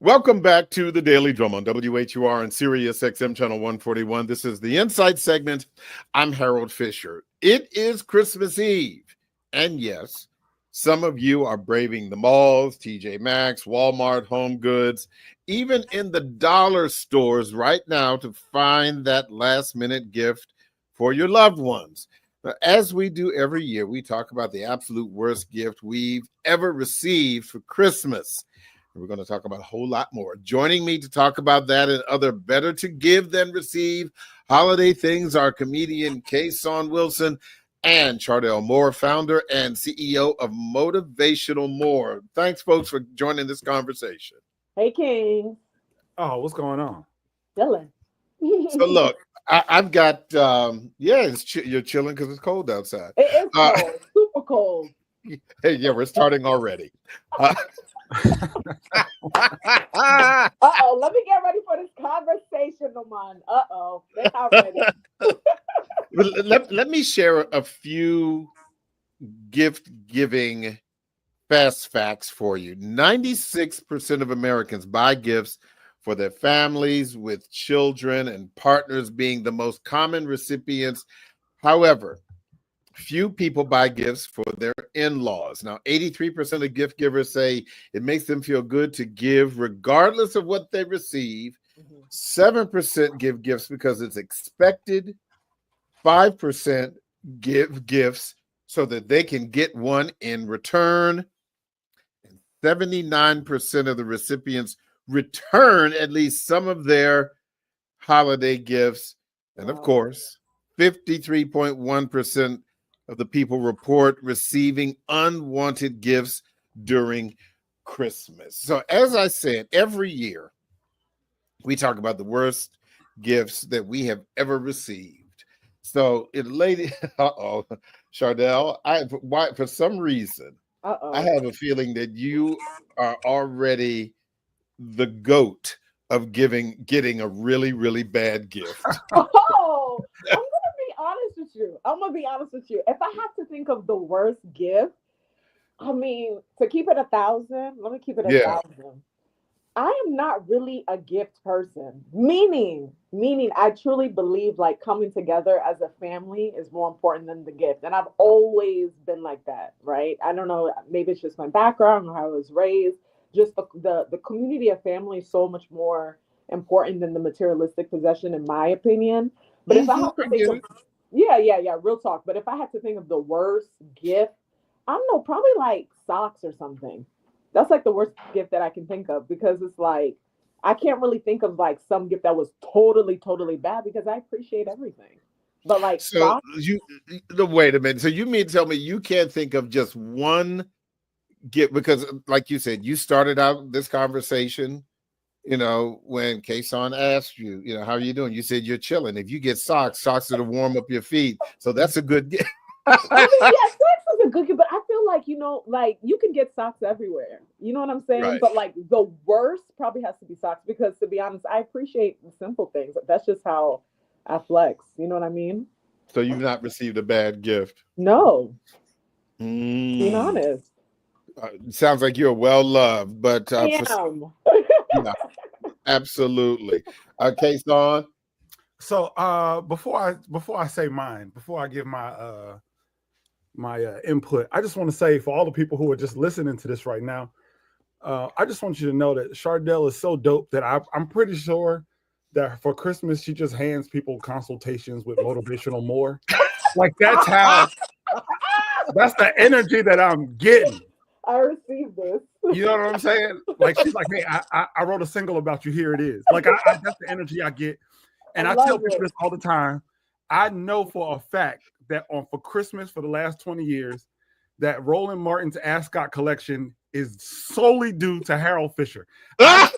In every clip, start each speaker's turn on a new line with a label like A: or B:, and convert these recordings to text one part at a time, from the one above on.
A: Welcome back to the Daily Drum on WHUR and Sirius XM Channel 141. This is the Insight segment. I'm Harold Fisher. It is Christmas Eve. And yes, some of you are braving the malls, TJ Maxx, Walmart, Home Goods, even in the dollar stores right now to find that last-minute gift for your loved ones. As we do every year, we talk about the absolute worst gift we've ever received for Christmas. We're going to talk about a whole lot more. Joining me to talk about that and other better to give than receive holiday things are comedian Kason Wilson and Chardell Moore, founder and CEO of Motivational More. Thanks, folks, for joining this conversation.
B: Hey, King.
C: Oh, what's going on?
B: Dylan.
A: So look, I've got, you're chilling because it's cold outside.
B: It is cold, super cold.
A: Hey, yeah, we're starting already.
B: Uh-oh, let me get ready for this conversation, Lamont. Uh-oh, they're not ready.
A: let me share a few gift-giving fast facts for you. 96% of Americans buy gifts for their families, with children and partners being the most common recipients. However, few people buy gifts for their in-laws. Now, 83% of gift givers say it makes them feel good to give regardless of what they receive. 7% give gifts because it's expected. 5% give gifts so that they can get one in return. And 79% of the recipients return at least some of their holiday gifts. And of course, 53.1% of the people report receiving unwanted gifts during Christmas. So as I said, every year we talk about the worst gifts that we have ever received. So Chardell, for some reason, I have a feeling that you are already the GOAT of getting a really, really bad gift.
B: Oh, I'm gonna be honest with you. If I have to think of the worst gift, I mean, to keep it 1,000, let me keep it 1,000. I am not really a gift person, meaning I truly believe like coming together as a family is more important than the gift. And I've always been like that, right? I don't know, maybe it's just my background or how I was raised. Just the community of family is so much more important than the materialistic possession, in my opinion. But if I have to think of, real talk. But if I had to think of the worst gift, I don't know, probably like socks or something. That's like the worst gift that I can think of, because it's like, I can't really think of like some gift that was totally, totally bad, because I appreciate everything. But like socks,
A: wait a minute. So you mean to tell me you can't think of just one gift? Because like you said, you started out this conversation, when Kason asked you, how are you doing? You said you're chilling. If you get socks that'll warm up your feet. So that's a good gift.
B: I mean, yeah, socks is a good gift, but I feel like, like you can get socks everywhere. You know what I'm saying?
A: Right.
B: But like the worst probably has to be socks, because to be honest, I appreciate the simple things. That's just how I flex. You know what I mean?
A: So you've not received a bad gift?
B: No. Being honest.
A: Sounds like you're well loved, but
B: I am.
A: Yeah, absolutely. Kason.
C: So before I say mine, before I give my input, I just want to say, for all the people who are just listening to this right now, I just want you to know that Chardell is so dope that I'm pretty sure that for Christmas she just hands people consultations with Motivational More. Like that's the energy that I'm getting.
B: I received this.
C: You know what I'm saying? Like she's like, hey, I wrote a single about you. Here it is. Like that's the energy I get. And I tell people this all the time. I know for a fact that for Christmas for the last 20 years, that Roland Martin's Ascot collection is solely due to Harold Fisher. I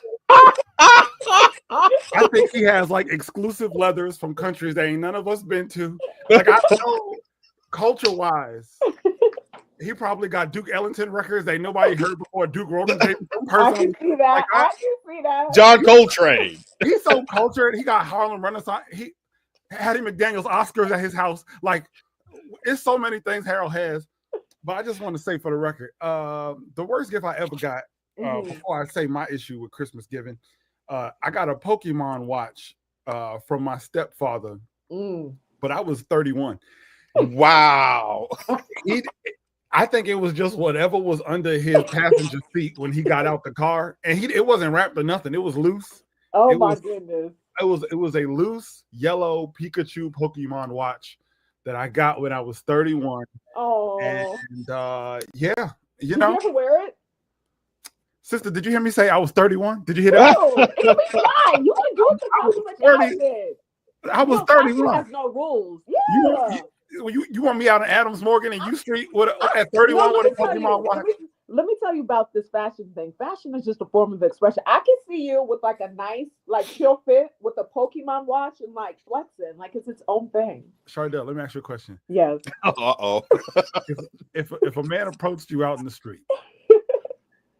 C: think he has like exclusive leathers from countries that ain't none of us been to. Like I know culture-wise, he probably got Duke Ellington records that nobody heard before. Duke wrote them
B: personally. I can see that. I can see that.
A: John Coltrane.
C: He's so cultured. He got Harlem Renaissance. He Hattie McDaniel's Oscars at his house. Like, it's so many things Harold has. But I just want to say for the record, the worst gift I ever got before I say my issue with Christmas giving, I got a Pokemon watch from my stepfather, but I was 31.
A: Wow.
C: I think it was just whatever was under his passenger seat when he got out the car, and it wasn't wrapped or nothing. It was loose.
B: Oh my goodness!
C: It was a loose yellow Pikachu Pokemon watch that I got when I was 31.
B: Oh,
C: and yeah, you
B: did
C: know.
B: You ever wear it?
C: Sister, did you hear me say I was 31? Did you hear that?
B: No, it can be fine. You can do it the
C: I was 31.
B: Has no rules. Yeah.
C: You want me out in Adams Morgan and U Street at 31 with a Pokemon watch?
B: Let me tell you about this fashion thing. Fashion is just a form of expression. I can see you with like a nice, like chill fit with a Pokemon watch and like flexing, like it's its own thing.
C: Chardell, let me ask you a question.
B: Yes.
C: If a man approached you out in the street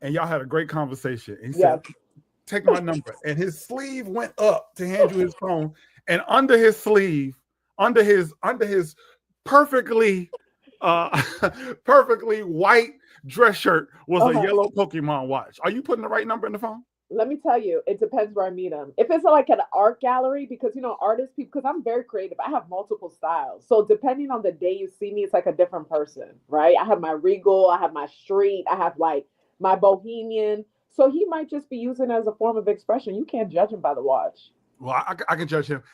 C: and y'all had a great conversation, and he said, "Take my number," and his sleeve went up to hand you his phone, and under his sleeve, under his perfectly white dress shirt was a yellow Pokemon watch. Are you putting the right number in the phone?
B: Let me tell you, it depends where I meet him. If it's like an art gallery, because artists, because I'm very creative, I have multiple styles. So depending on the day you see me, it's like a different person, right? I have my regal, I have my street, I have like my bohemian. So he might just be using it as a form of expression. You can't judge him by the watch.
C: Well, I can judge him.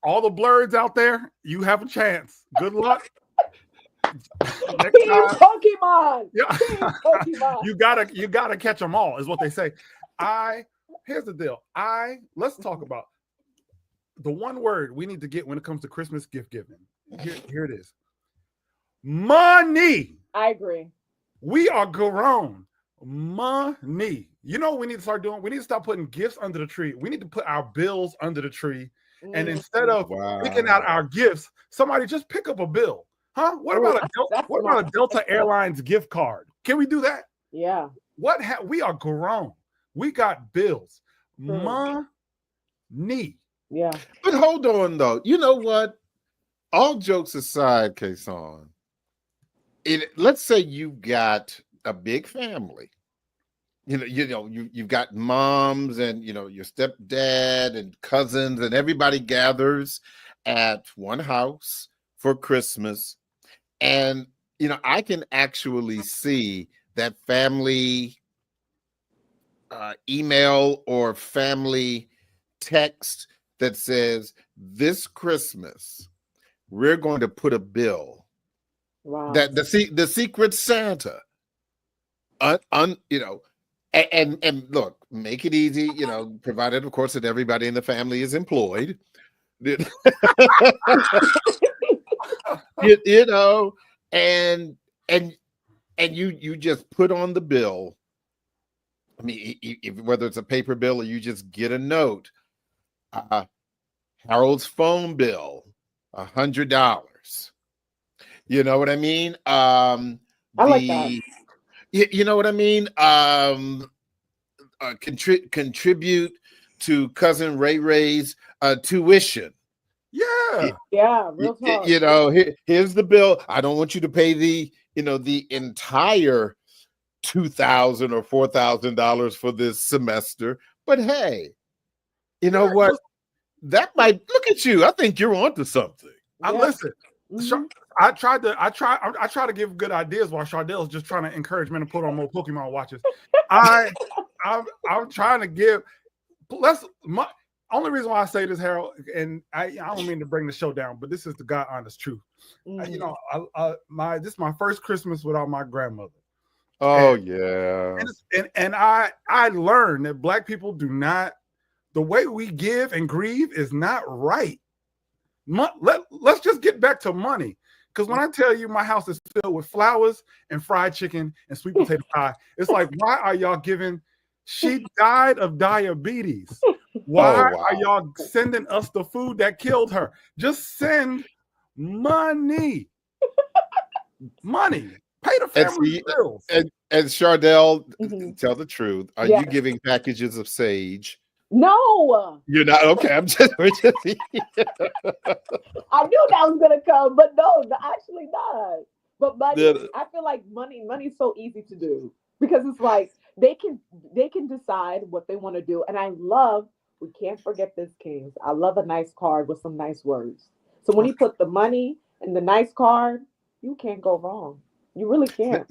C: All the blurs out there, you have a chance. Good luck.
B: Pokemon.
C: Yeah.
B: Pokemon.
C: You gotta catch them all, is what they say. Here's the deal. Let's talk about the one word we need to get when it comes to Christmas gift giving. Here it is. Money.
B: I agree.
C: We are grown. Money. You know what we need to start doing? We need to stop putting gifts under the tree. We need to put our bills under the tree. And instead of picking out our gifts, somebody just pick up a bill. Huh? What about a Delta Airlines gift card? Can we do that?
B: Yeah.
C: We are grown. We got bills. Money.
B: Yeah.
A: But hold on though. You know what? All jokes aside, Kason, let's say you've got a big family. You've got moms and your stepdad and cousins, and everybody gathers at one house for Christmas. And I can actually see that family email or family text that says, "This Christmas, we're going to put a bill."
B: Wow.
A: That the Secret Santa, and look, make it easy, provided, of course, that everybody in the family is employed. And you just put on the bill. I mean, whether it's a paper bill or you just get a note, Harold's phone bill, $100. You know what I mean?
B: I like that.
A: You know what I mean? Contribute to cousin Ray Ray's tuition.
C: Yeah.
B: Real talk.
A: Here's the bill. I don't want you to pay the entire $2,000 or $4,000 for this semester. But hey, you know what? That might look at you. I think you're onto something.
C: Listen. I try to give good ideas while Chardell's just trying to encourage men to put on more Pokemon watches. I'm trying to give. Only reason why I say this, Harold, and I don't mean to bring the show down, but this is the God honest truth. This is my first Christmas without my grandmother.
A: Oh, yeah.
C: And I learned that Black people the way we give and grieve is not right. Let's just get back to money. Because when I tell you my house is filled with flowers and fried chicken and sweet potato pie, it's like, why are y'all giving? She died of diabetes. Why are y'all sending us the food that killed her? Just send money. Money. Pay the family bills.
A: And Chardell, tell the truth. Are you giving packages of sage?
B: No.
A: You're not? Okay. I knew
B: that was going to come, but no, actually not. But money, I feel like money's so easy to do because it's like they can decide what they want to do. And I love, we can't forget this, Kings. I love a nice card with some nice words. So when you put the money in the nice card, you can't go wrong. You really can't.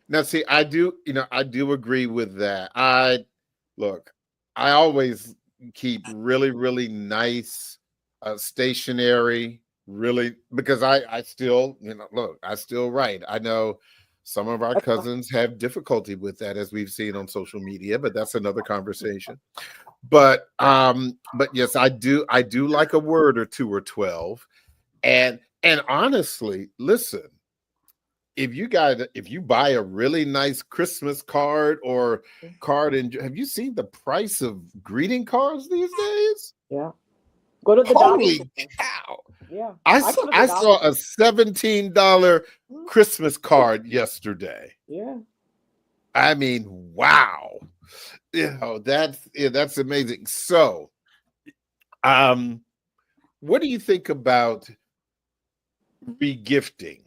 A: Now, see, I do agree with that. I always keep really, really nice stationery, really, because I still, I still write. I know some of our cousins have difficulty with that, as we've seen on social media, but that's another conversation. But yes, I do like a word or two or 12. And honestly, listen, if you buy a really nice Christmas card or card, and have you seen the price of greeting cards these days?
B: Yeah. Go to the
A: Holy cow.
B: Yeah.
A: I saw a $17 Christmas card yesterday.
B: Yeah.
A: I mean, wow. That's amazing. So, what do you think about regifting?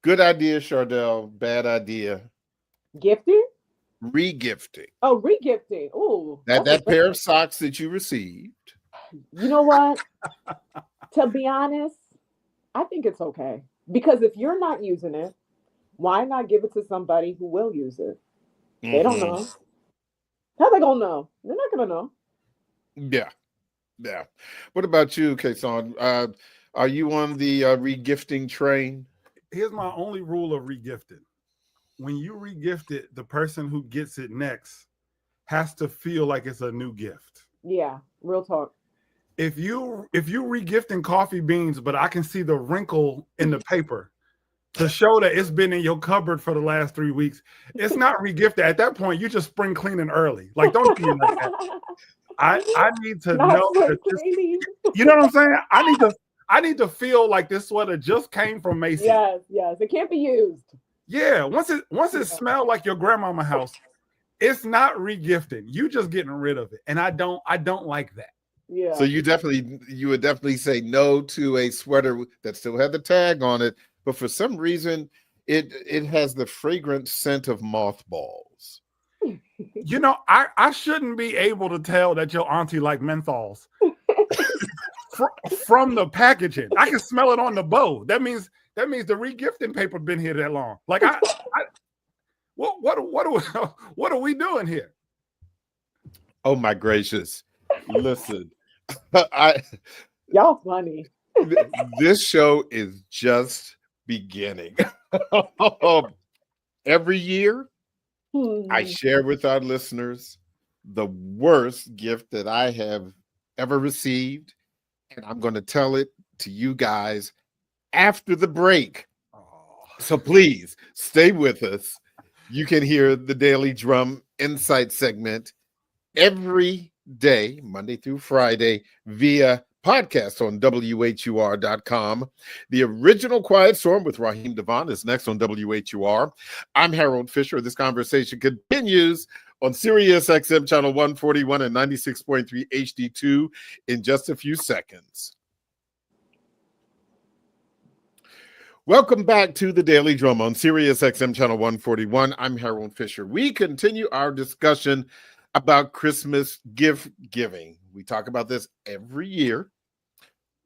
A: Good idea, Chardell. Bad idea.
B: Gifting?
A: Regifting.
B: Oh, regifting. Ooh.
A: That pair of socks that you received.
B: You know what? To be honest, I think it's okay. Because if you're not using it, why not give it to somebody who will use it? Mm-hmm. They don't know. How they gonna know? They're not gonna know.
A: Yeah. Yeah. What about you, Kason? Are you on the regifting train?
C: Here's my only rule of regifting. When you regift it, the person who gets it next has to feel like it's a new gift.
B: Yeah, real talk.
C: If you regifting coffee beans, but I can see the wrinkle in the paper to show that it's been in your cupboard for the last 3 weeks, it's not regifted. At that point, you just spring cleaning early. Like, don't do it like that. I need to know that you know what I'm saying? I need to feel like this sweater just came from Macy's.
B: Yes. It can't be used.
C: Yeah. Once it smelled like your grandmama's house, it's not regifting. You just getting rid of it. And I don't like that.
B: Yeah.
A: So you would definitely say no to a sweater that still had the tag on it, but for some reason it has the fragrant scent of mothballs.
C: I shouldn't be able to tell that your auntie like menthols from the packaging. I can smell it on the bow. That means the regifting paper been here that long. Like what are we doing here?
A: Oh my gracious! Listen,
B: y'all funny.
A: This show is just beginning. Every year, I share with our listeners the worst gift that I have ever received, and I'm going to tell it to you guys after the break. So please stay with us. You can hear the Daily Drum Insight segment every day, Monday through Friday, via podcast on WHUR.com. The original Quiet Storm with Raheem Devon is next on WHUR. I'm Harold Fisher. This conversation continues on Sirius XM channel 141 and 96.3 HD2 in just a few seconds. Welcome back to the Daily Drum on Sirius XM channel 141. I'm Harold Fisher. We continue our discussion about Christmas gift giving. We talk about this every year.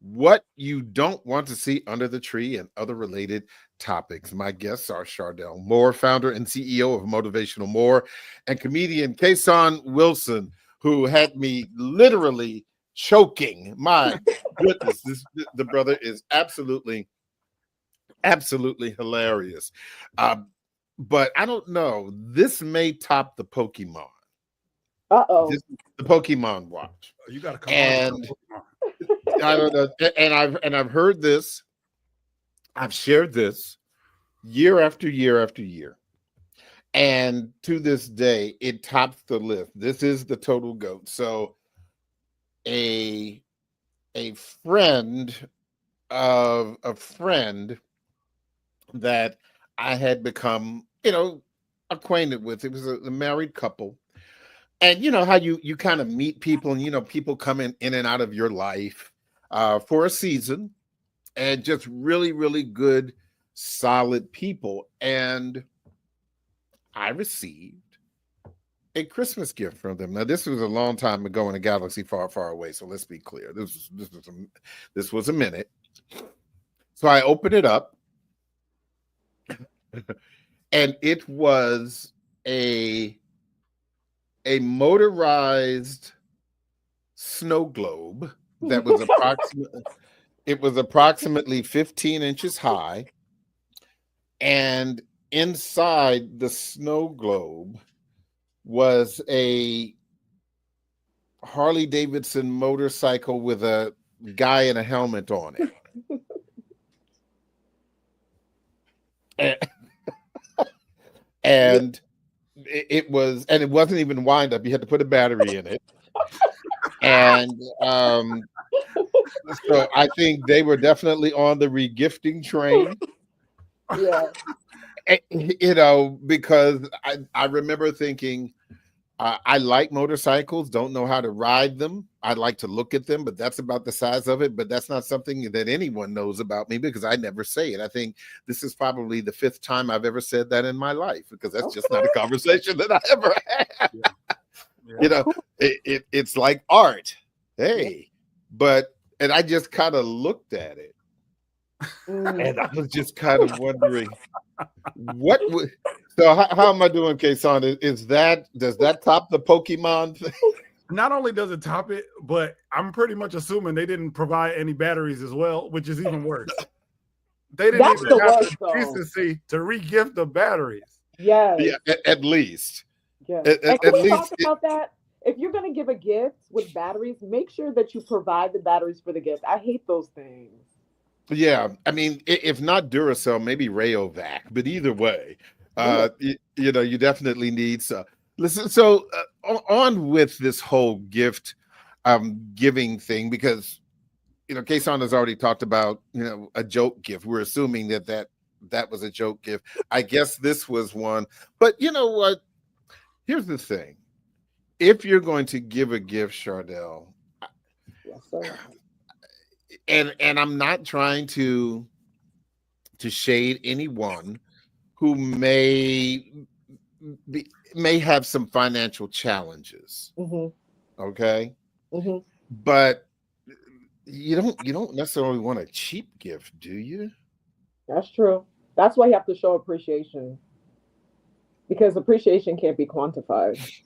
A: What you don't want to see under the tree and other related topics. My guests are Chardell Moore, founder and CEO of Motivational More, and comedian Kason Wilson, who had me literally choking. My goodness, the brother is absolutely hilarious. But I don't know. This may top the Pokemon.
B: Uh-oh.
A: The Pokemon watch.
C: You got to come
A: on. I don't know. And I've heard this. I've shared this year after year after year. And to this day, it tops the list. This is the total GOAT. So a friend of a friend that I had become, acquainted with. It was a married couple. And you know how you kind of meet people and, people come in and out of your life for a season, and just really, really good solid people. And I received a Christmas gift from them. Now, this was a long time ago in a galaxy far, far away. So let's be clear. This was a minute. So I opened it up, and it was a motorized snow globe that was approximately 15 inches high, and inside the snow globe was a Harley Davidson motorcycle with a guy in a helmet on it. And it wasn't even wind up. You had to put a battery in it. And so I think they were definitely on the regifting train.
B: Yeah.
A: You know, because I remember thinking, I like motorcycles, don't know how to ride them. I'd like to look at them, but that's about the size of it. But that's not something that anyone knows about me because I never say it. I think this is probably the 5th time I've ever said that in my life because that's just not a conversation that I ever had. Yeah. Yeah. You know, it's like art. Hey, and I just kind of looked at it. And I was just kind of wondering, so how am I doing, Kason? Does that top the Pokemon thing?
C: Not only does it top it, but I'm pretty much assuming they didn't provide any batteries as well, which is even worse. They didn't even have the decency to re-gift the batteries.
B: Yes.
A: Yeah, at least.
B: Yeah.
A: At
B: can we
A: least
B: talk about that? If you're going to give a gift with batteries, make sure that you provide the batteries for the gift. I hate those things.
A: Yeah, I mean, if not Duracell, maybe Rayovac, but either way, you know, you definitely need some. Listen, so on with this whole gift giving thing, because, you know, Kason has already talked about, you know, a joke gift. We're assuming that was a joke gift. I guess this was one. But you know what? Here's the thing. If you're going to give a gift, Chardell,
B: yes, sir.
A: And I'm not trying to shade anyone who may have some financial challenges.
B: Mm-hmm.
A: Okay.
B: Mm-hmm.
A: But you don't necessarily want a cheap gift, do you?
B: That's true. That's why you have to show appreciation, because appreciation can't be quantified.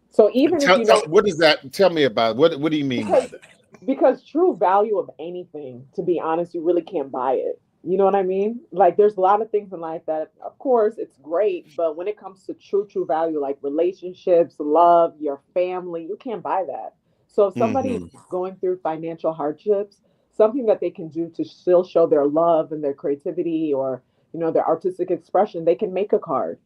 B: So even if you know,
A: what is that? Tell me about it. What do you mean by that?
B: Because true value of anything, to be honest, you really can't buy it. You know what I mean? Like there's a lot of things in life that, of course, it's great, but when it comes to true value, like relationships, love, your family, you can't buy that. So if somebody is going through financial hardships, something that they can do to still show their love and their creativity or, you know, their artistic expression, they can make a card,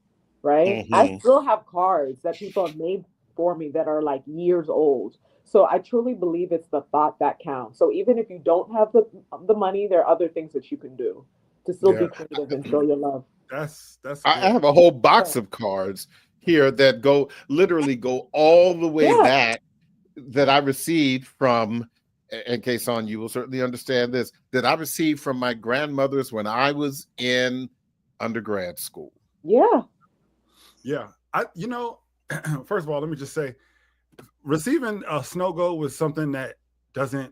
B: right? I still have cards that people have made for me that are like years old. So I truly believe it's the thought that counts. So even if you don't have the money, there are other things that you can do to still be creative and show your love.
C: That's.
A: I have a whole box of cards here that literally go all the way back that I received from, and Kason, you will certainly understand this, that I received from my grandmothers when I was in undergrad school.
B: Yeah.
C: Yeah. You know, first of all, let me just say, receiving a snow globe was something that doesn't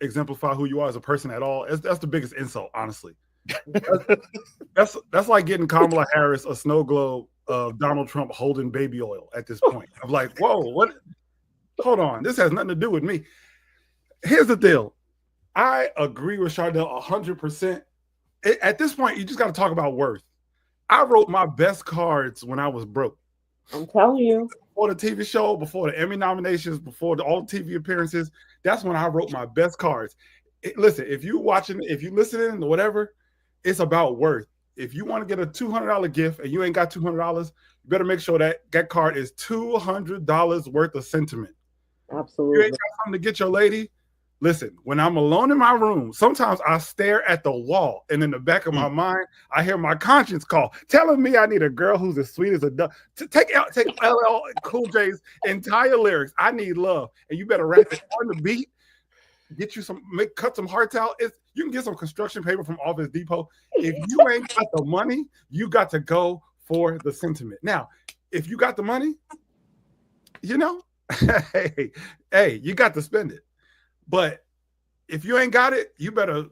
C: exemplify who you are as a person at all. That's the biggest insult, honestly. That's like getting Kamala Harris a snow globe of Donald Trump holding baby oil at this point. I'm like, whoa, what? Hold on, this has nothing to do with me. Here's the deal. I agree with Chardell 100%. At this point, you just got to talk about worth. I wrote my best cards when I was broke.
B: I'm telling you.
C: Before the TV show, before the Emmy nominations, before all the TV appearances, that's when I wrote my best cards. Listen, if you're watching, if you're listening, or whatever, it's about worth. If you want to get a $200 gift and you ain't got $200, you better make sure that card is $200 worth of sentiment.
B: Absolutely.
C: You ain't got something to get your lady. Listen, when I'm alone in my room, sometimes I stare at the wall, and in the back of my mind, I hear my conscience call, telling me I need a girl who's as sweet as a dove. Take LL Cool J's entire lyrics. I need love, and you better rap it on the beat. Get you cut some hearts out. You can get some construction paper from Office Depot. If you ain't got the money, you got to go for the sentiment. Now, if you got the money, you know, hey, you got to spend it. But if you ain't got it, you better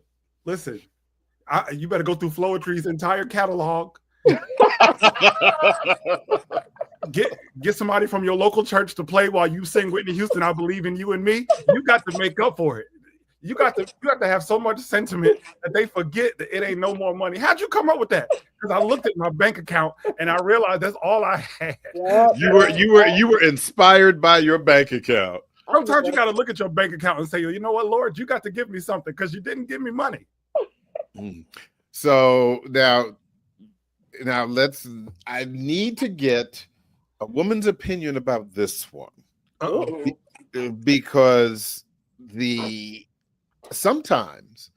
C: listen. You better go through Floetry's entire catalog. Get somebody from your local church to play while you sing Whitney Houston, I Believe in You and Me. You got to make up for it. You got to have so much sentiment that they forget that it ain't no more money. How'd you come up with that? Because I looked at my bank account and I realized that's all I had.
A: You were inspired by your bank account.
C: Sometimes you got to look at your bank account and say, you know what, Lord, you got to give me something because you didn't give me money.
A: So now I need to get a woman's opinion about this one. Because sometimes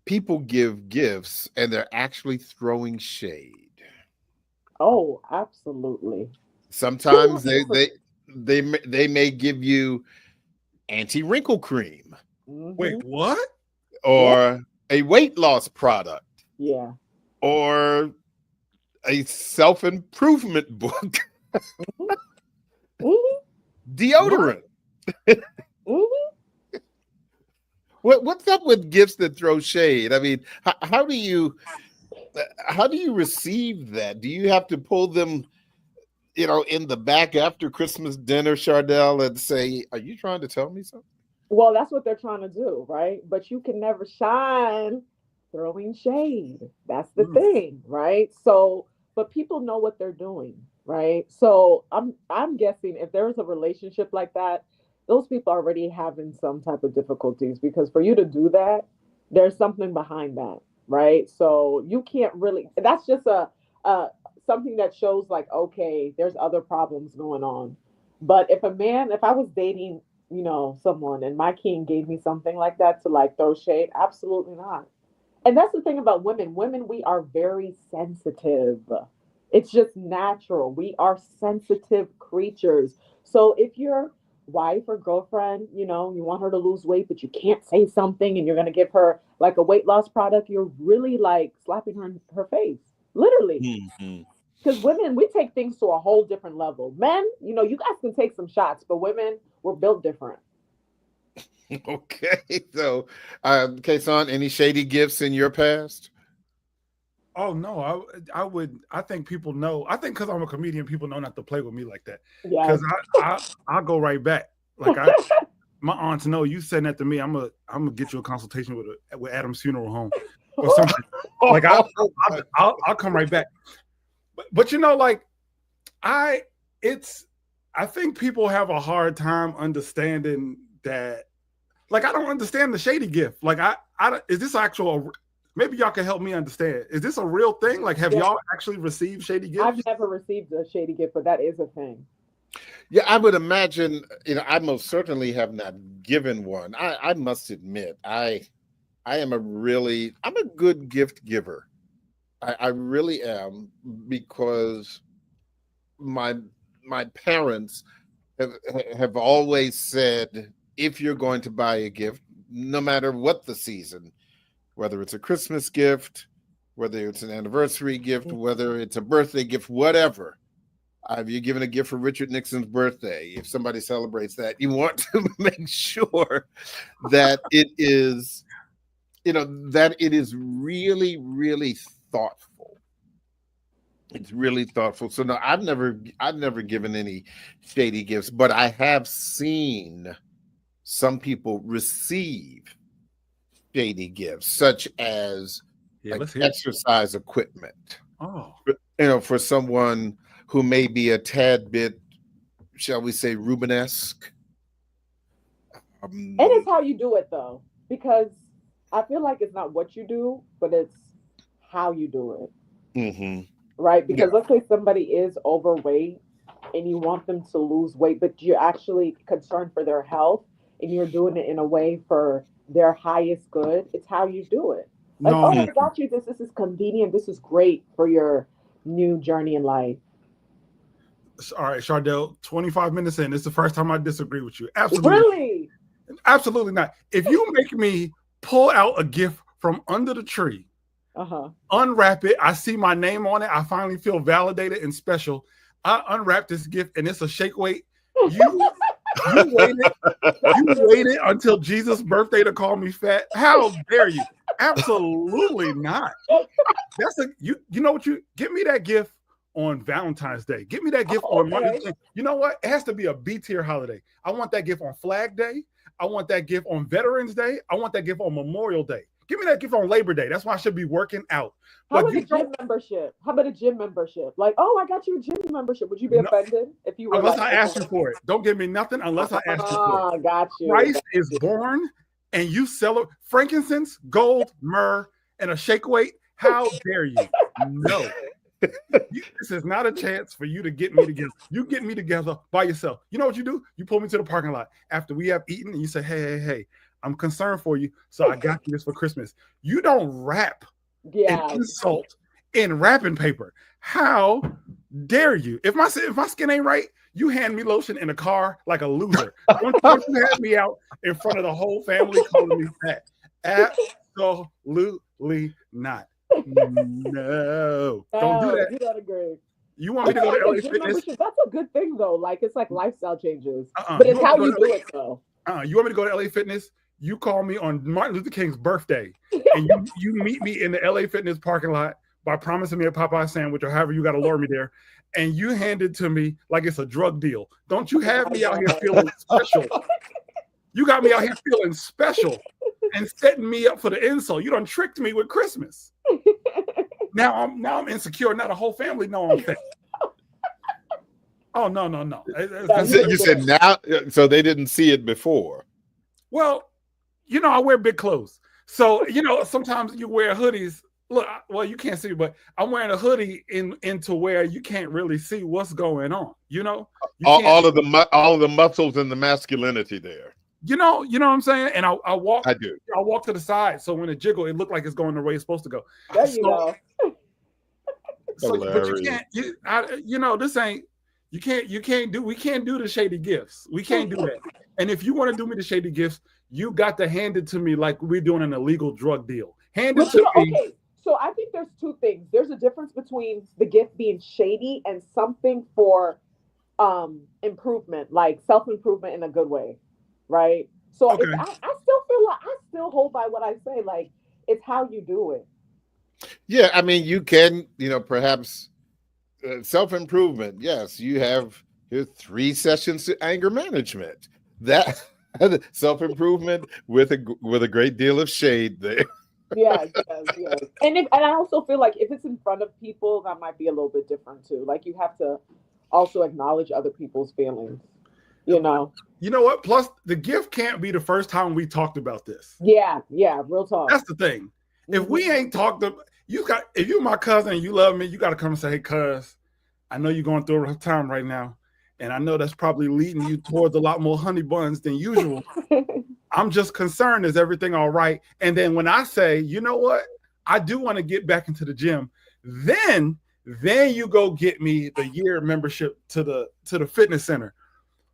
A: people give gifts and they're actually throwing shade.
B: Oh, absolutely.
A: Sometimes they may give you anti-wrinkle cream.
C: Wait, what?
A: Or a weight loss product.
B: Yeah.
A: Or a self-improvement book. Deodorant. What's up with gifts that throw shade? I mean, how do you receive that? Do you have to pull them, in the back after Christmas dinner, Chardell, and say, "Are you trying to tell me something?"
B: Well, that's what they're trying to do, right? But you can never shine throwing shade. That's the thing, right? So, but people know what they're doing, right? So I'm guessing if there's a relationship like that, those people are already having some type of difficulties, because for you to do that, there's something behind that, right? So you can't really, that's just a something that shows like, okay, there's other problems going on. But if I was dating, someone and my king gave me something like that to like throw shade, absolutely not. And that's the thing about women. Women, we are very sensitive. It's just natural. We are sensitive creatures. So if your wife or girlfriend, you want her to lose weight, but you can't say something and you're going to give her like a weight loss product, you're really like slapping her face, literally. Because women, we take things to a whole different level. Men, you guys can take some shots, but women, we're built different.
A: Okay, so Kason, any shady gifts in your past?
C: Oh no, I think people know. I think because I'm a comedian, people know not to play with me like that.
B: Yeah.
C: Because I'll go right back. Like my aunts know you said that to me. I'm gonna get you a consultation with Adam's Funeral Home or something. Like I'll come right back. But I think people have a hard time understanding that. Like, I don't understand the shady gift. Like, is this actual? Maybe y'all can help me understand. Is this a real thing? Like, have y'all actually received shady gifts?
B: I've never received a shady gift, but that is a thing.
A: Yeah, I would imagine. I most certainly have not given one. I must admit, I'm a good gift giver. I really am, because my parents have always said, if you're going to buy a gift, no matter what the season, whether it's a Christmas gift, whether it's an anniversary gift, whether it's a birthday gift, whatever, if you're giving a gift for Richard Nixon's birthday, if somebody celebrates that, you want to make sure that it is, that it is really, really thoughtful. It's really thoughtful. So no, I've never given any shady gifts, but I have seen some people receive shady gifts, such as exercise equipment.
C: Oh,
A: for someone who may be a tad bit, shall we say, Rubenesque.
B: And it's how you do it, though, because I feel like it's not what you do, but it's how you do it.
A: Mm-hmm.
B: Right? Because let's say somebody is overweight and you want them to lose weight, but you're actually concerned for their health and you're doing it in a way for their highest good. It's how you do it. Like, I got you this. This is convenient. This is great for your new journey in life.
C: All right, Chardell, 25 minutes in. It's the first time I disagree with you. Absolutely.
B: Really?
C: Absolutely not. If you make me pull out a gift from under the tree,
B: Uh-huh.
C: unwrap it. I see my name on it. I finally feel validated and special. I unwrap this gift, and it's a shake weight. You waited until Jesus' birthday to call me fat. How dare you? Absolutely not. You know what, you get me that gift on Valentine's Day. Get me that gift on Mother's Day. You know what? It has to be a B tier holiday. I want that gift on Flag Day. I want that gift on Veterans Day. I want that gift on Memorial Day. Give me that gift on Labor Day. That's why I should be working out.
B: How about a gym membership? How about a gym membership? Like, oh, I got you a gym membership. Would you be offended if you were
C: unless I ask you for it? Don't give me nothing unless I ask you for it.
B: Got you.
C: Christ is born, and you celebrate frankincense, gold, myrrh, and a shake weight. How dare you? No. This is not a chance for you to get me together. You get me together by yourself. You know what you do? You pull me to the parking lot after we have eaten, and you say, hey, I'm concerned for you, so I got you this for Christmas. You don't wrap an insult in wrapping paper. How dare you? If my skin ain't right, you hand me lotion in a car like a loser. Don't you have me out in front of the whole family calling me fat. Absolutely not. No, don't do that.
B: You don't agree.
C: You want me to go to LA Fitness?
B: That's a good thing, though. Like, it's like lifestyle changes. But it's how you do it, though.
C: You want me to go to LA Fitness? You call me on Martin Luther King's birthday, and you meet me in the LA Fitness parking lot by promising me a Popeye sandwich or however you got to lure me there, and you hand it to me like it's a drug deal. Don't you have me out here feeling special? You got me out here feeling special and setting me up for the insult. You done tricked me with Christmas. Now I'm insecure. Now the whole family know I'm fat. Oh, no.
A: You said now, so they didn't see it before.
C: Well, I wear big clothes. So, sometimes you wear hoodies. Look, well, you can't see, but I'm wearing a hoodie into where you can't really see what's going on. All
A: of the muscles and the masculinity there.
C: You know what I'm saying? And I walk.
A: I do.
C: I walk to the side, so when it jiggle, it look like it's going the way it's supposed to go.
B: There you go.
C: But you can't. This ain't. You can't do. We can't do the shady gifts. We can't do that. And if you want to do me the shady gifts, you got to hand it to me like we're doing an illegal drug deal. Hand it to me.
B: Okay. So I think there's two things. There's a difference between the gift being shady and something for improvement, like self-improvement in a good way, right? So
C: okay.
B: I still feel like I still hold by what I say. Like, it's how you do it.
A: Yeah, I mean, you can, perhaps self-improvement. Yes, you have your 3 sessions to anger management. That self-improvement with a great deal of shade there.
B: Yes. And I also feel like if it's in front of people, that might be a little bit different too. Like, you have to also acknowledge other people's feelings. You know
C: what? Plus, the gift can't be the first time we talked about this.
B: Yeah, real talk.
C: That's the thing. If we ain't talked about, if you're my cousin and you love me, you got to come and say, hey, cuz, I know you're going through a rough time right now. And I know that's probably leading you towards a lot more honey buns than usual. I'm just concerned, is everything all right? And then when I say, you know what, I do want to get back into the gym, then you go get me the year membership to the fitness center.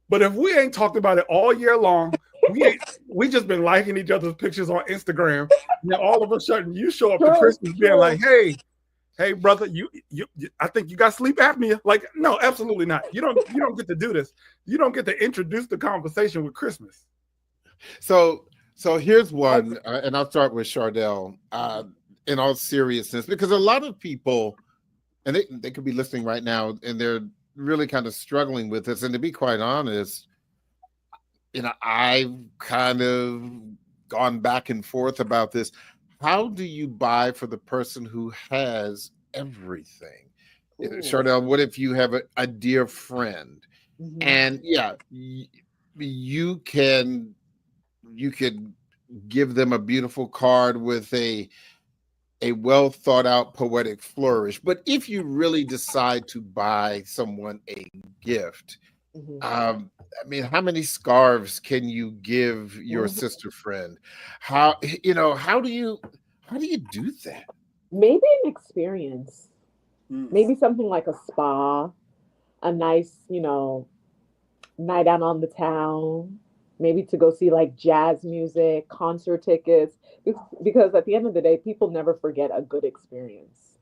C: But if we ain't talked about it all year long, we just been liking each other's pictures on Instagram, and then all of a sudden you show up to Christmas being like, hey, brother, you I think you got sleep apnea. Like, no, absolutely not. You don't get to do this. You don't get to introduce the conversation with Christmas.
A: So here's one, and I'll start with Chardell. In all seriousness, because a lot of people, and they could be listening right now, and they're really kind of struggling with this. And to be quite honest, I've kind of gone back and forth about this. How do you buy for the person who has everything? Ooh. Chardell, what if you have a dear friend, and you could give them a beautiful card with a well thought out poetic flourish. But if you really decide to buy someone a gift, I mean, how many scarves can you give your sister friend? How do you do that?
B: Maybe an experience. Maybe something like a spa, a nice, night out on the town, maybe to go see like jazz music, concert tickets, because at the end of the day, people never forget a good experience.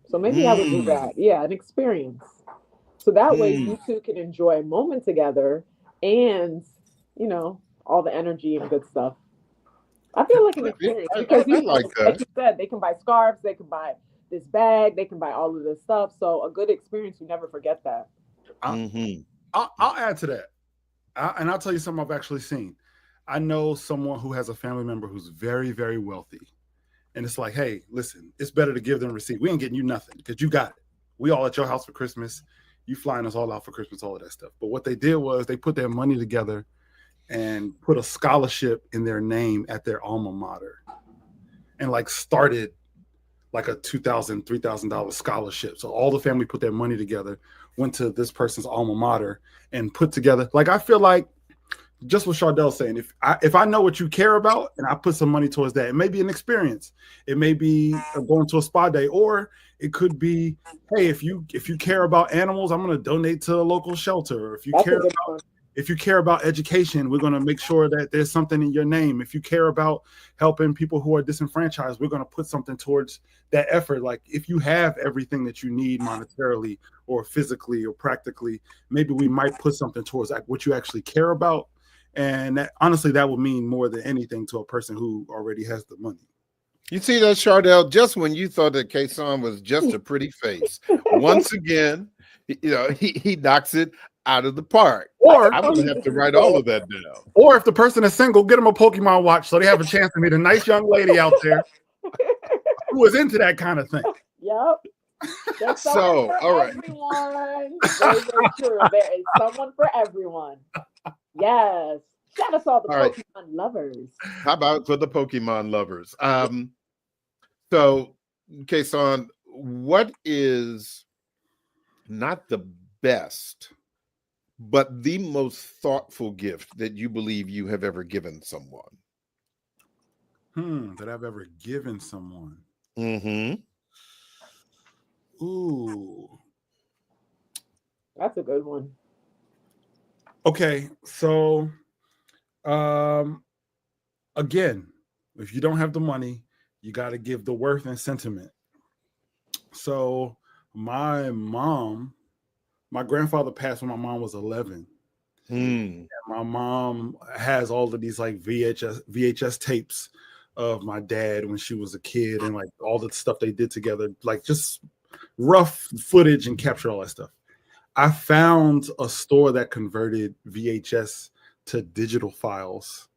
B: So maybe I would do
A: Mm,
B: that. Yeah, an experience. So that way
A: mm.
B: you two can enjoy a moment together and, you know, all the energy and good stuff. I feel like an experience because
A: I like
B: like
A: that.
B: you said, they can buy scarves, they can buy this bag, they can buy all of this stuff. So a good experience, you never forget that.
C: I,
A: Hmm.
C: I'll add to that. And I'll tell you something I've actually seen. I know someone who has a family member who's very, very wealthy. And it's like, hey, listen, it's better to give them a receipt. We ain't getting you nothing because you got it. We all at your house for Christmas. You flying us all out for Christmas, all of that stuff. But what they did was they put their money together and put a scholarship in their name at their alma mater and like started like a $2,000, $3,000 scholarship. So all the family put their money together, went to this person's alma mater and put together. Like, I feel like just what Chardell's saying, if I know what you care about and I put some money towards that, it may be an experience. It may be going to a spa day, or it could be, hey, if you care about animals, I'm going to donate to a local shelter. Or if you care about education, we're going to make sure that there's something in your name. If you care about helping people who are disenfranchised, we're going to put something towards that effort. Like, if you have everything that you need monetarily or physically or practically, maybe we might put something towards like what you actually care about. And that, honestly, that would mean more than anything to a person who already has the money.
A: You see that, Chardell? Just when you thought that Kason was just a pretty face, once again, he knocks it out of the park.
C: Or
A: I'm going to have to write all of that down.
C: Or if the person is single, get them a Pokemon watch so they have a chance to meet a nice young lady out there who is into that kind of thing.
B: Yep. There's
A: So,
B: someone for
A: all right.
B: everyone. Very, very true. There is someone for everyone. Yes. Shout out to all the
A: All right.
B: Pokemon lovers.
A: How about for the Pokemon lovers? So, Kason, what is not the best, but the most thoughtful gift that you believe you have ever given someone?
C: That I've ever given someone.
A: Mm-hmm.
C: Ooh.
B: That's a good one.
C: Okay, so again, if you don't have the money, you got to give the worth and sentiment. So my grandfather passed when my mom was 11. My mom has all of these like VHS tapes of my dad when she was a kid and like all the stuff they did together, like just rough footage and capture all that stuff. I found a store that converted VHS to digital files.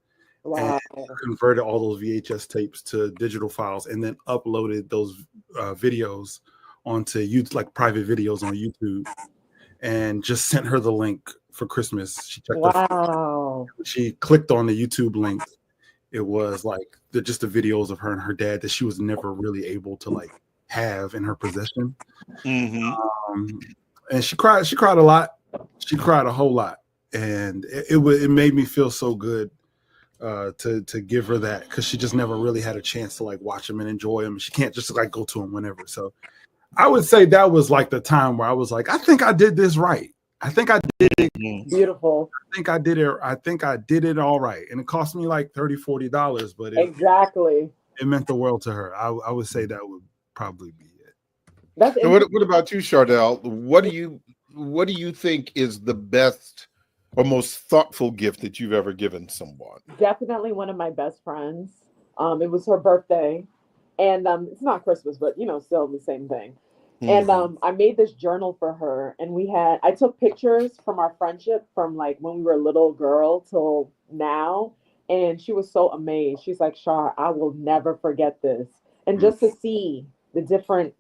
B: Wow.
C: And converted all those VHS tapes to digital files and then uploaded those videos onto YouTube, like private videos on YouTube, and just sent her the link for Christmas. She checked
B: wow.
C: She clicked on the YouTube link. It was like just the videos of her and her dad that she was never really able to like have in her possession.
A: Mm-hmm.
C: And she cried a lot. She cried a whole lot. And it made me feel so good to give her that, because she just never really had a chance to like watch them and enjoy them. She can't just like go to them whenever. So I would say that was like the time where I was like, I think I did this right. I think I did it.
B: Beautiful.
C: I think I did it all right. And it cost me like $30-$40, but
B: exactly.
C: It meant the world to her. I would say that would probably be it.
A: So what about you, Chardell? What do you think is the best or most thoughtful gift that you've ever given someone?
B: Definitely one of my best friends. It was her birthday, and it's not Christmas, but still the same thing. Mm-hmm. And I made this journal for her, and I took pictures from our friendship from like when we were a little girl till now, and she was so amazed. She's like, "Char, I will never forget this." And just to see the different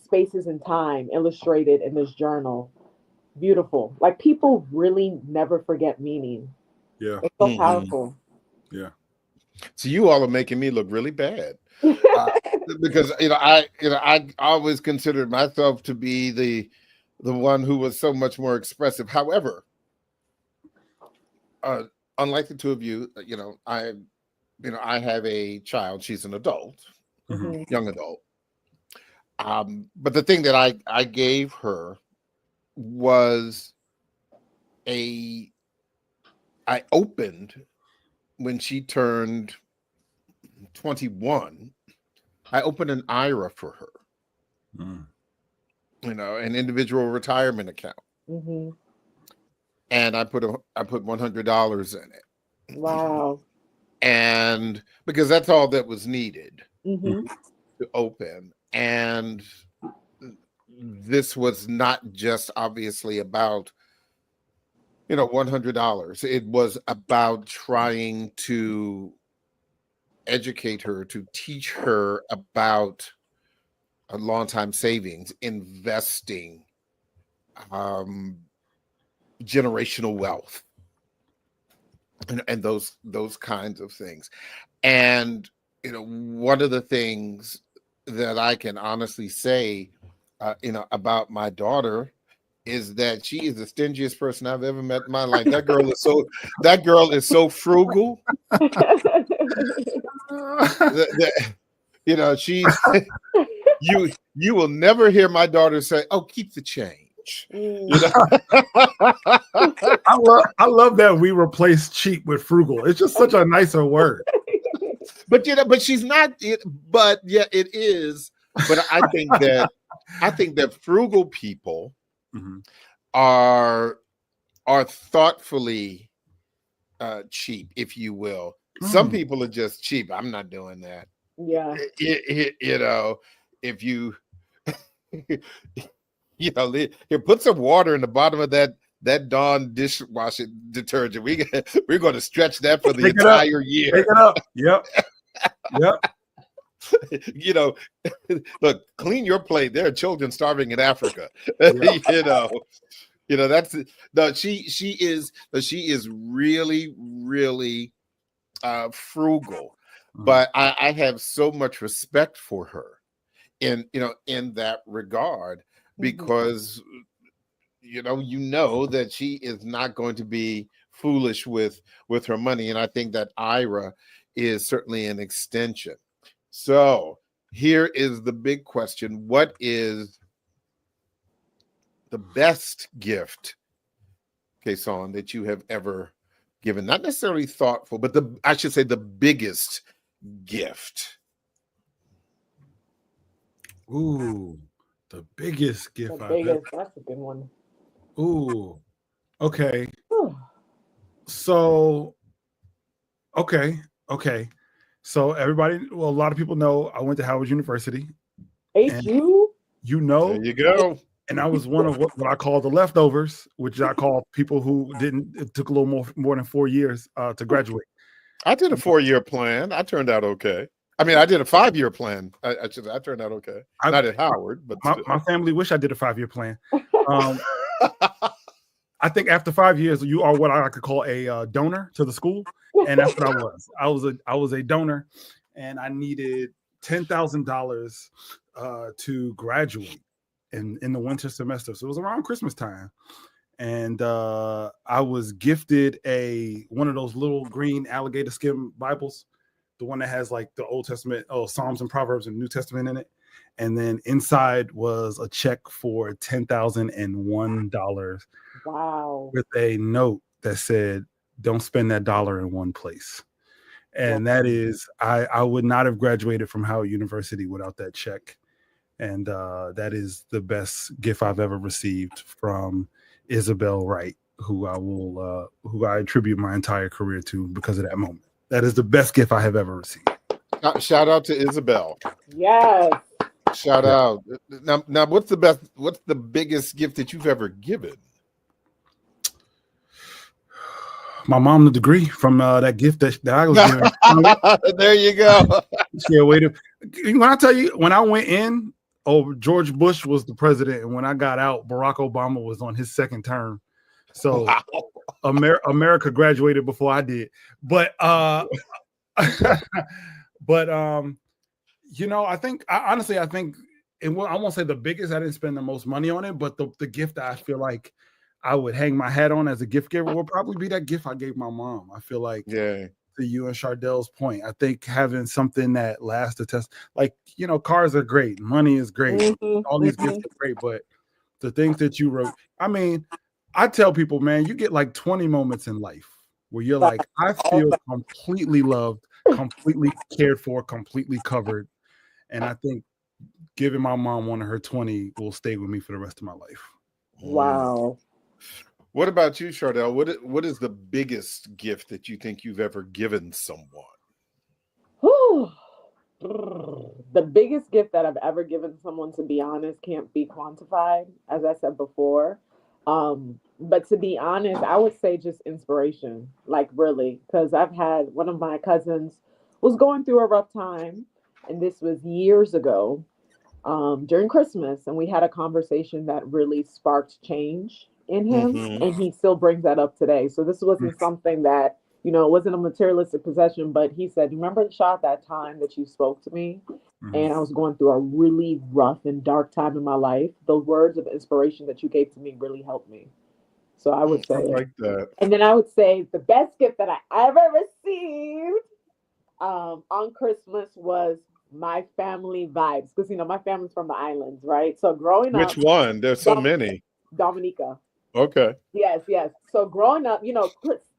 B: spaces in time illustrated in this journal, beautiful. Like, people really never forget meaning.
C: Yeah,
B: it's so powerful.
C: Yeah.
A: So you all are making me look really bad. Because I always considered myself to be the one who was so much more expressive. However, unlike the two of you, I have a child. She's an adult, young adult. But the thing that I gave her was I opened when she turned 21. I opened an IRA for her. You know, an individual retirement account.
B: Mm-hmm.
A: And I put $100 in it.
B: Wow.
A: And because that's all that was needed
B: Mm-hmm.
A: to open. And this was not just obviously about, you know, $100. It was about trying to educate her, to teach her about a long time savings, investing, generational wealth, and those kinds of things. And you know, one of the things that I can honestly say, you know, about my daughter is that she is the stingiest person I've ever met in my life. That girl is so frugal. You know, you will never hear my daughter say, "Oh, keep the change." You know?
C: I love that we replace cheap with frugal. It's just such a nicer word.
A: But you know, but she's not. But yeah, it is. But I think that frugal people are thoughtfully cheap, if you will. Some people are just cheap. I'm not doing that.
B: Yeah.
A: You know, if you, you know, here, put some water in the bottom of that Dawn dishwashing detergent. We're going to stretch that for the entire year.
C: Pick it up. Yep.
A: You know, look, clean your plate. There are children starving in Africa. You know, that's no. She is really, really frugal. But I have so much respect for her in that regard, because you know that she is not going to be foolish with her money. And I think that IRA is certainly an extension. So here is the big question. What is the best gift, Kason, that you have ever given? Not necessarily thoughtful, but I should say the biggest gift.
C: Ooh, the biggest gift.
B: That's a good one.
C: Ooh, okay. So, okay. So everybody, a lot of people know I went to Howard University.
B: HU?
C: You know,
A: there you go.
C: And I was one of what I call the leftovers, which I call people who it took a little more than 4 years to graduate.
A: I did a 4-year plan. I turned out okay. I mean, I did a 5-year plan. I turned out okay. Not at Howard, but
C: my family wish I did a 5-year plan. I think after 5 years, you are what I could call a donor to the school, and that's what I was. I was a donor, and I needed $10,000 to graduate in the winter semester. So it was around Christmas time, and I was gifted one of those little green alligator skin Bibles, the one that has like the Old Testament, Psalms and Proverbs and New Testament in it. And then inside was a check for $10,001.
B: Wow.
C: With a note that said, "Don't spend that dollar in one place." And that is, I would not have graduated from Howard University without that check. And that is the best gift I've ever received from Isabel Wright, who I attribute my entire career to because of that moment. That is the best gift I have ever received.
A: Shout out to Isabel.
B: Yes.
A: Shout out. Now, what's the biggest gift that you've ever given?
C: My mom the degree from that gift that I was given.
A: There you go.
C: Yeah, when I tell you, when I went in, George Bush was the president, and when I got out, Barack Obama was on his second term. So wow. America graduated before I did. But I think honestly, and I won't say the biggest. I didn't spend the most money on it, but the gift that I feel like I would hang my hat on as a gift giver will probably be that gift I gave my mom. I feel like, to you and Chardell's point, I think having something that lasts the test, like, cars are great, money is great, all these gifts are great, but the things that you wrote, I mean, I tell people, man, you get like 20 moments in life. where you're like, I feel completely loved, completely cared for, completely covered. And I think giving my mom one of her 20 will stay with me for the rest of my life.
B: Wow.
A: What about you, Chardell? What is the biggest gift that you think you've ever given someone?
B: Whew. The biggest gift that I've ever given someone, to be honest, can't be quantified, as I said before. But to be honest, I would say just inspiration, like really, because I've had one of my cousins was going through a rough time, and this was years ago, during Christmas, and we had a conversation that really sparked change in him, and he still brings that up today. So this wasn't something that, you know, it wasn't a materialistic possession, but he said, "Remember, Shah, that time that you spoke to me, and I was going through a really rough and dark time in my life. Those words of inspiration that you gave to me really helped me." So I would say,
A: I like that.
B: And then I would say the best gift that I ever received on Christmas was my family vibes, because you know my family's from the islands, right? So growing up,
A: Which one? There's so many.
B: Dominica.
A: Okay.
B: Yes. So growing up, you know,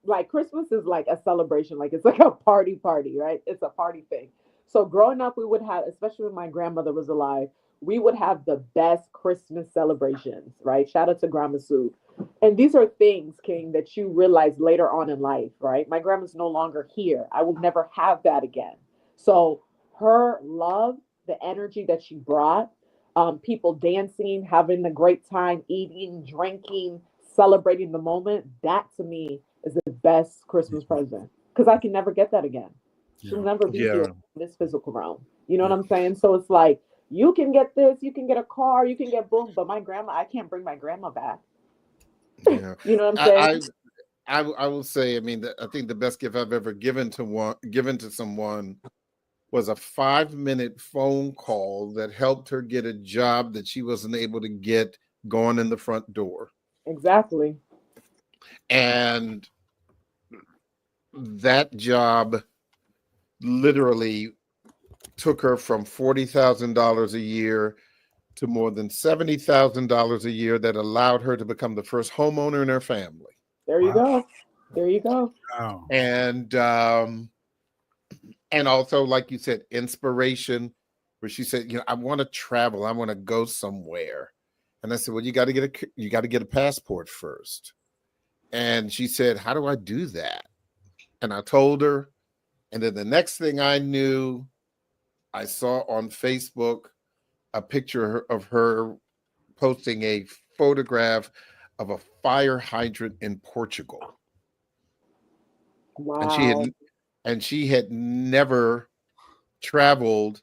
B: like Christmas is like a celebration, like it's like a party, right? It's a party thing. So growing up, we would have, especially when my grandmother was alive, we would have the best Christmas celebrations, right? Shout out to Grandma Sue. And these are things, King, that you realize later on in life, right? My grandma's no longer here. I will never have that again. So her love, the energy that she brought, people dancing, having a great time, eating, drinking, celebrating the moment, that to me is the best Christmas present, because I can never get that again. She'll never be here in this physical realm. You know what I'm saying? So it's like, you can get this, you can get a car, you can get boom, but my grandma, I can't bring my grandma back.
A: Yeah.
B: You know what I'm saying?
A: I will say, I mean, I think the best gift I've ever given to someone was a 5-minute phone call that helped her get a job that she wasn't able to get going in the front door.
B: Exactly.
A: And that job literally took her from $40,000 a year to more than $70,000 a year, that allowed her to become the first homeowner in her family.
B: There you go. There you go.
C: Wow.
A: And also, like you said, inspiration, where she said, you know, I want to travel. I want to go somewhere. And I said, well, you got to get a passport first. And she said, how do I do that? And I told her. And then the next thing I knew, I saw on Facebook a picture of her posting a photograph of a fire hydrant in Portugal.
B: Wow.
A: And she had never traveled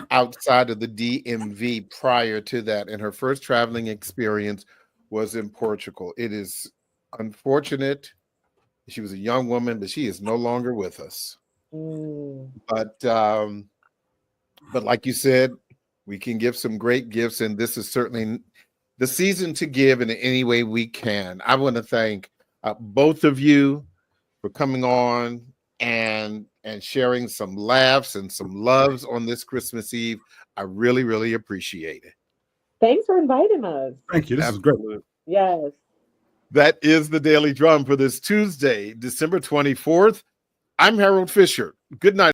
A: outside of the DMV prior to that. And her first traveling experience was in Portugal. It is unfortunate. She was a young woman, but she is no longer with us. But like you said, we can give some great gifts, and this is certainly the season to give in any way we can. I want to thank both of you for coming on and sharing some laughs and some loves on this Christmas Eve. I really, really appreciate it.
B: Thanks for inviting us.
C: Thank you. This is great.
B: Yes.
A: That is the Daily Drum for this Tuesday, December 24th. I'm Harold Fisher. Good night.